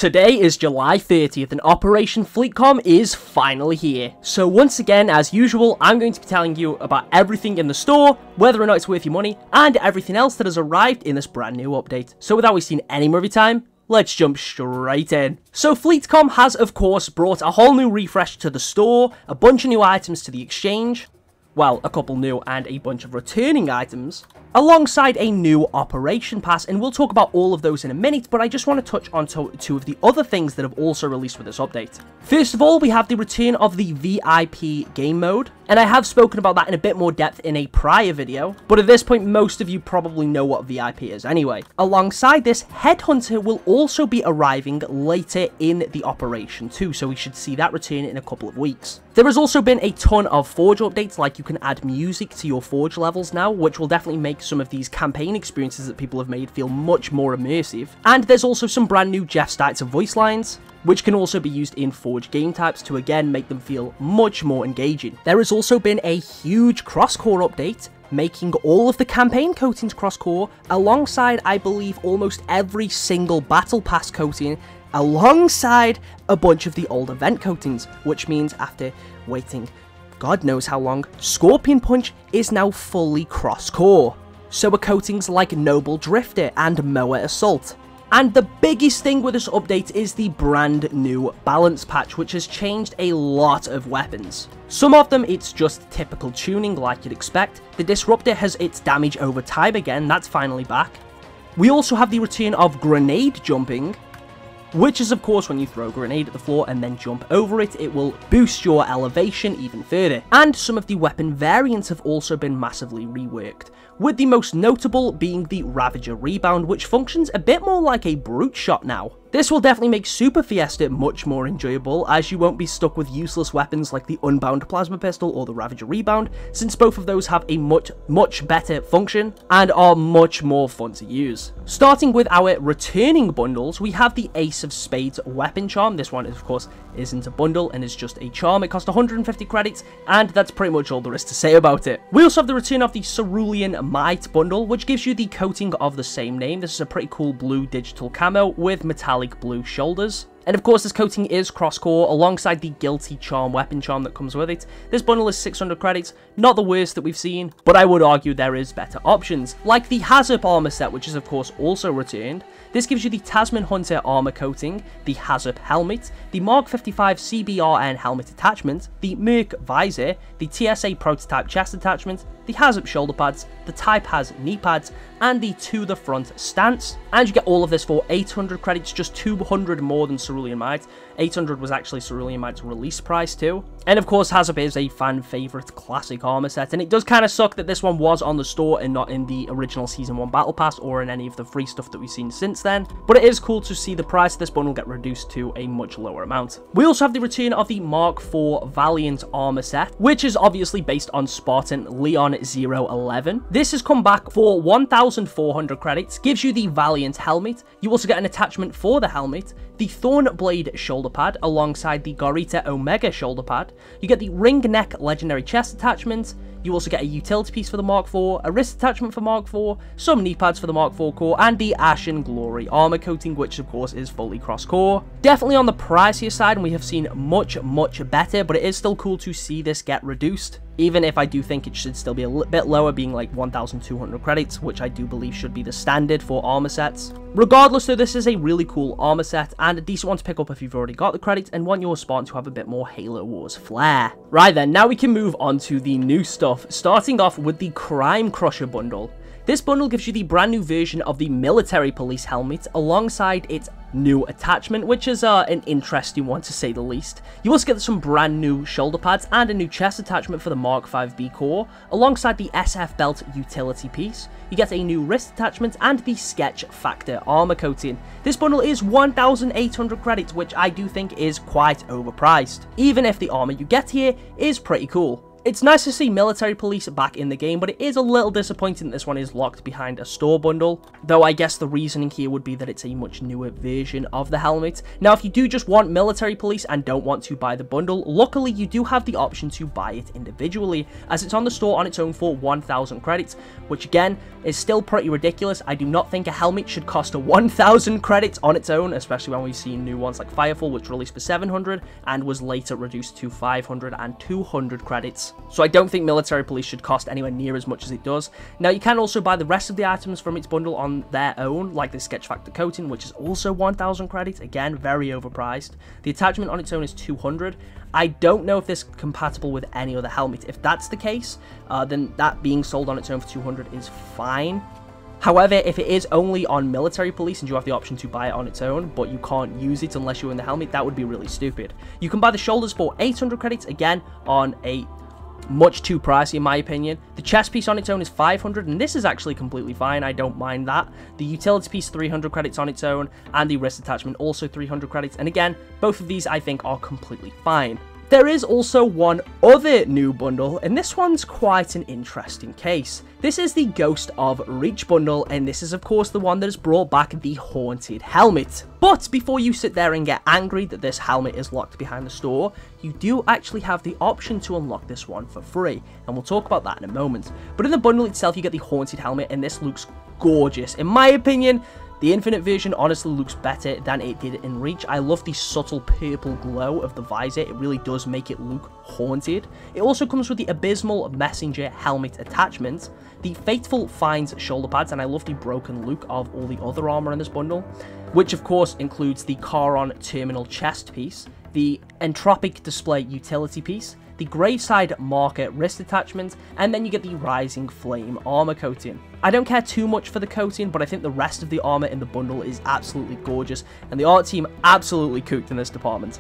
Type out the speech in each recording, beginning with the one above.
Today is July 30th and Operation Fleetcom is finally here. So once again, as usual, I'm going to be telling you about everything in the store, whether or not it's worth your money, and everything else that has arrived in this brand new update. So without wasting any more of your time, let's jump straight in. So Fleetcom has of course brought a whole new refresh to the store, a bunch of new items to the exchange, well, a couple new and a bunch of returning items, alongside a new operation pass, and we'll talk about all of those in a minute, but I just want to touch on two of the other things that have also released with this update. First of all, we have the return of the VIP game mode, and I have spoken about that in a bit more depth in a prior video, but at this point most of you probably know what VIP is anyway. Alongside this, Headhunter will also be arriving later in the operation too, so we should see that return in a couple of weeks. There has also been a ton of Forge updates, like you can add music to your Forge levels now, which will definitely make some of these campaign experiences that people have made feel much more immersive. And there's also some brand new Jeff Steitzer voice lines, which can also be used in Forge game types to again make them feel much more engaging. There has also been a huge Crosscore update, making all of the campaign coatings Crosscore, alongside I believe almost every single battle pass coating, alongside a bunch of the old event coatings, which means after waiting God knows how long, Scorpion Punch is now fully Crosscore. So are coatings like Noble Drifter and Mower Assault. And the biggest thing with this update is the brand new balance patch, which has changed a lot of weapons. Some of them it's just typical tuning like you'd expect. The Disruptor has its damage over time again, that's finally back. We also have the return of grenade jumping, which is of course when you throw a grenade at the floor and then jump over it, it will boost your elevation even further. And some of the weapon variants have also been massively reworked, with the most notable being the Ravager Rebound, which functions a bit more like a brute shot now. This will definitely make Super Fiesta much more enjoyable, as you won't be stuck with useless weapons like the Unbound Plasma Pistol or the Ravager Rebound, since both of those have a much better function and are much more fun to use. Starting with our returning bundles, we have the Ace of Spades Weapon Charm. This one, of course, isn't a bundle and is just a charm. It costs 150 credits, and that's pretty much all there is to say about it. We also have the return of the Cerulean Might bundle, which gives you the coating of the same name. This is a pretty cool blue digital camo with metallic blue shoulders. And of course this coating is Crosscore alongside the Guilty Charm weapon charm that comes with it. This bundle is 600 credits, not the worst that we've seen, but I would argue there is better options, like the Hazard armor set, which is of course also returned. This gives you the Tasman Hunter armor coating, the Hazard helmet, the Mark 55 CBRN helmet attachment, the Merc visor, the TSA prototype chest attachment, the Hazard shoulder pads, the Type Haz knee pads, and the To the Front stance. And you get all of this for 800 credits, just 200 more than Cerulean Might. 800 was actually Cerulean Might's release price too. And of course, Hazard is a fan favorite classic armor set, and it does kind of suck that this one was on the store and not in the original Season 1 Battle Pass or in any of the free stuff that we've seen since then. But it is cool to see the price of this bundle get reduced to a much lower amount. We also have the return of the Mark IV Valiant armor set, which is obviously based on Spartan Leon 011. This has come back for 1,400 credits, gives you the Valiant helmet. You also get an attachment for the helmet, the Thornblade shoulder pad alongside the Gorita Omega shoulder pad. You get the Ring Neck Legendary chest attachment. You also get a utility piece for the Mark IV, a wrist attachment for Mark IV, some knee pads for the Mark IV core, and the Ashen Glory armor coating, which of course is fully cross-core. Definitely on the pricier side, and we have seen much better, but it is still cool to see this get reduced. Even if I do think it should still be a little bit lower, being like 1,200 credits, which I do believe should be the standard for armor sets. Regardless though, this is a really cool armor set, and a decent one to pick up if you've already got the credits and want your Spartan to have a bit more Halo Wars flair. Right then, now we can move on to the new stuff, starting off with the Crime Crusher bundle. This bundle gives you the brand new version of the Military Police helmet alongside its new attachment, which is an interesting one to say the least. You also get some brand new shoulder pads and a new chest attachment for the Mark 5B core, alongside the SF belt utility piece. You get a new wrist attachment and the Sketch Factor armor coating. This bundle is 1,800 credits, which I do think is quite overpriced, even if the armor you get here is pretty cool. It's nice to see military police back in the game, but it is a little disappointing that this one is locked behind a store bundle, though I guess the reasoning here would be that it's a much newer version of the helmet. Now, if you do just want military police and don't want to buy the bundle, luckily you do have the option to buy it individually, as it's on the store on its own for 1,000 credits, which again is still pretty ridiculous. I do not think a helmet should cost 1,000 credits on its own, especially when we've seen new ones like Firefall, which released for 700 and was later reduced to 500 and 200 credits. So I don't think military police should cost anywhere near as much as it does. Now, you can also buy the rest of the items from its bundle on their own, like the Sketch Factor coating, which is also 1,000 credits. Again, very overpriced. The attachment on its own is 200. I don't know if this is compatible with any other helmet. If that's the case, then that being sold on its own for 200 is fine. However, if it is only on military police and you have the option to buy it on its own, but you can't use it unless you're in the helmet, that would be really stupid. You can buy the shoulders for 800 credits, again, on a much too pricey in my opinion. The chest piece on its own is 500, and this is actually completely fine. I don't mind that. The utility piece 300 credits on its own, and the wrist attachment also 300 credits, and again, both of these I think are completely fine. There is also one other new bundle, and this one's quite an interesting case. This is the Ghost of Reach bundle, and this is of course the one that has brought back the Haunted Helmet. But before you sit there and get angry that this helmet is locked behind the store, you do actually have the option to unlock this one for free, and we'll talk about that in a moment. But in the bundle itself, you get the Haunted Helmet, and this looks gorgeous. In my opinion, the Infinite version honestly looks better than it did in Reach. I love the subtle purple glow of the visor. It really does make it look haunted. It also comes with the Abysmal Messenger helmet attachment, the Fateful Finds shoulder pads, and I love the broken look of all the other armor in this bundle, which of course includes the Charon Terminal chest piece, the Entropic Display utility piece, the Graveside Marker wrist attachment, and then you get the Rising Flame armor coating. I don't care too much for the coating, but I think the rest of the armor in the bundle is absolutely gorgeous, and the art team absolutely cooked in this department.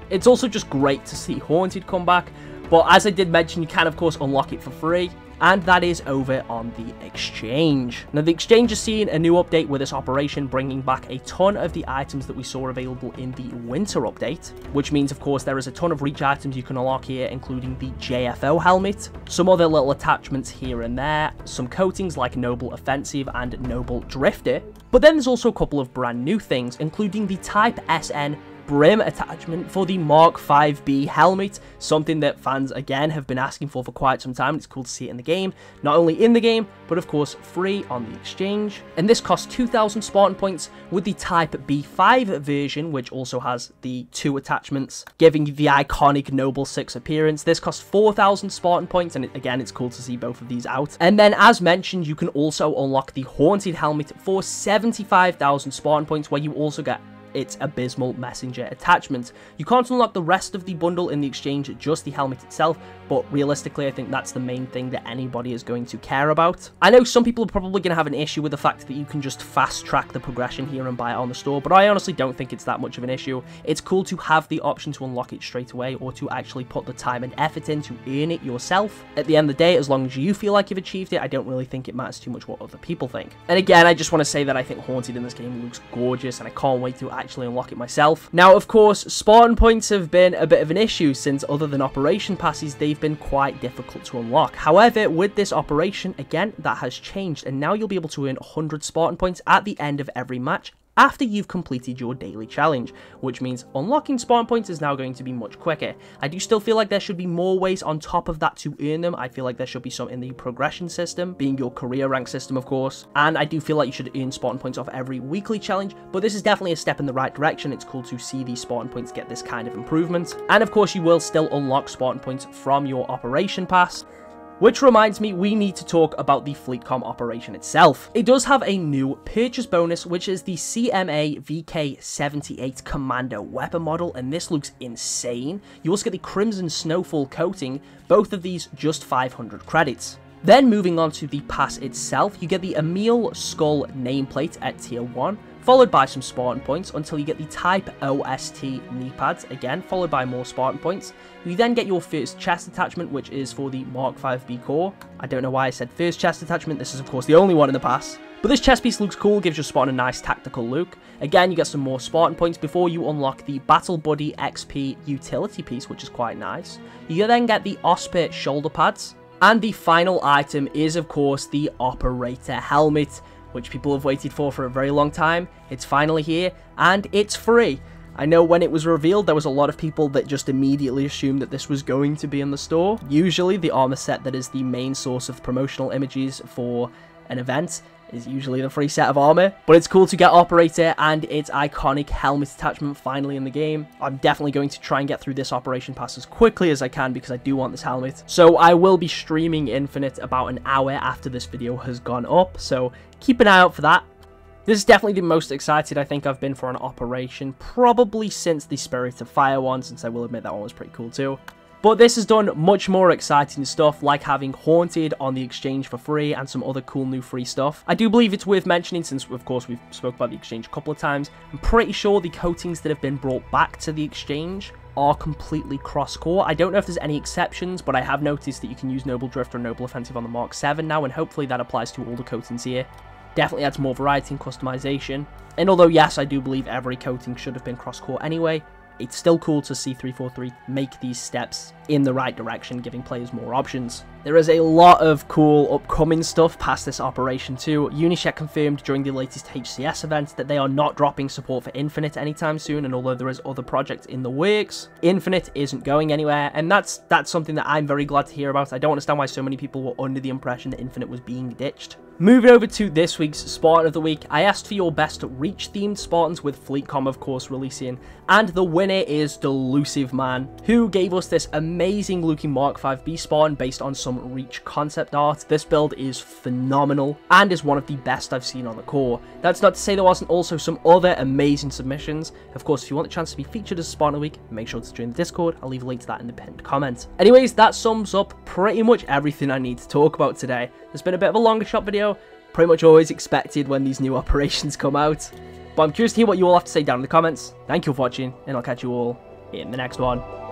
It's also just great to see Haunted come back, but as I did mention, you can of course unlock it for free, and that is over on the Exchange. Now, the Exchange is seeing a new update with this operation, bringing back a ton of the items that we saw available in the Winter update, which means, of course, there is a ton of Reach items you can unlock here, including the JFO helmet, some other little attachments here and there, some coatings like Noble Offensive and Noble Drifter, but then there's also a couple of brand new things, including the Type SN brim attachment for the Mark 5B helmet, something that fans again have been asking for quite some time. It's cool to see it in the game, not only in the game, but of course free on the Exchange. And this costs 2,000 Spartan points, with the Type B5 version, which also has the two attachments, giving you the iconic Noble 6 appearance. This costs 4,000 Spartan points, and again, it's cool to see both of these out. And then, as mentioned, you can also unlock the Haunted helmet for 75,000 Spartan points, where you also get its Abysmal Messenger attachment. You can't unlock the rest of the bundle in the Exchange, just the helmet itself, but realistically I think that's the main thing that anybody is going to care about. I know some people are probably going to have an issue with the fact that you can just fast track the progression here and buy it on the store, but I honestly don't think it's that much of an issue. It's cool to have the option to unlock it straight away, or to actually put the time and effort in to earn it yourself. At the end of the day, as long as you feel like you've achieved it, I don't really think it matters too much what other people think. And again, I just want to say that I think Haunted in this game looks gorgeous, and I can't wait to actually unlock it myself. Now, of course, Spartan points have been a bit of an issue, since other than operation passes, they've been quite difficult to unlock. However, with this operation, again, that has changed, and now you'll be able to earn 100 Spartan points at the end of every match after you've completed your daily challenge, which means unlocking Spartan points is now going to be much quicker. I do still feel like there should be more ways on top of that to earn them. I feel like there should be some in the progression system, being your career rank system, of course, and I do feel like you should earn Spartan points off every weekly challenge, but this is definitely a step in the right direction. It's cool to see these Spartan points get this kind of improvement, and of course you will still unlock Spartan points from your operation pass. Which reminds me, we need to talk about the Fleetcom operation itself. It does have a new purchase bonus, which is the CMA VK78 Commando weapon model, and this looks insane. You also get the Crimson Snowfall coating, both of these just 500 credits. Then moving on to the pass itself, you get the Emil Skull nameplate at tier 1, followed by some Spartan points until you get the Type OST knee pads, again followed by more Spartan points. You then get your first chest attachment, which is for the Mark 5B core. I don't know why I said first chest attachment, this is of course the only one in the pass. But this chest piece looks cool, gives your Spartan a nice tactical look. Again, you get some more Spartan points before you unlock the Battle Buddy XP utility piece, which is quite nice. You then get the Osprey shoulder pads. And the final item is, of course, the Operator helmet, which people have waited for a very long time. It's finally here, and it's free. I know when it was revealed, there was a lot of people that just immediately assumed that this was going to be in the store. Usually, the armor set that is the main source of promotional images for an event is usually the free set of armor, but it's cool to get Operator and its iconic helmet attachment finally in the game. I'm definitely going to try and get through this operation pass as quickly as I can because I do want this helmet. So I will be streaming Infinite about an hour after this video has gone up, so keep an eye out for that. This is definitely the most excited I think I've been for an operation, probably since the Spirit of Fire one, since I will admit that one was pretty cool too. But this has done much more exciting stuff, like having Haunted on the exchange for free and some other cool new free stuff. I do believe it's worth mentioning, since of course we've spoke about the exchange a couple of times. I'm pretty sure the coatings that have been brought back to the exchange are completely Crosscore. I don't know if there's any exceptions, but I have noticed that you can use Noble Drift or Noble Offensive on the Mark 7 now, and hopefully that applies to all the coatings here. Definitely adds more variety and customization. And although yes, I do believe every coating should have been Crosscore anyway, it's still cool to see 343 make these steps in the right direction, giving players more options. There is a lot of cool upcoming stuff past this operation too. Unishet confirmed during the latest HCS event that they are not dropping support for Infinite anytime soon, and although there is other projects in the works, Infinite isn't going anywhere, and that's something that I'm very glad to hear about. I don't understand why so many people were under the impression that Infinite was being ditched. Moving over to this week's Spartan of the Week, I asked for your best Reach-themed Spartans, with Fleetcom, of course, releasing, and the winner is Delusive Man, who gave us this amazing-looking Mark 5B Spartan based on some Reach concept art. This build is phenomenal, and is one of the best I've seen on the core. That's not to say there wasn't also some other amazing submissions. Of course, if you want the chance to be featured as Spartan of the Week, make sure to join the Discord. I'll leave a link to that in the pinned comment. Anyways, that sums up pretty much everything I need to talk about today. There's been a bit of a longer shot video, pretty much always expected when these new operations come out. But I'm curious to hear what you all have to say down in the comments. Thank you for watching, and I'll catch you all in the next one.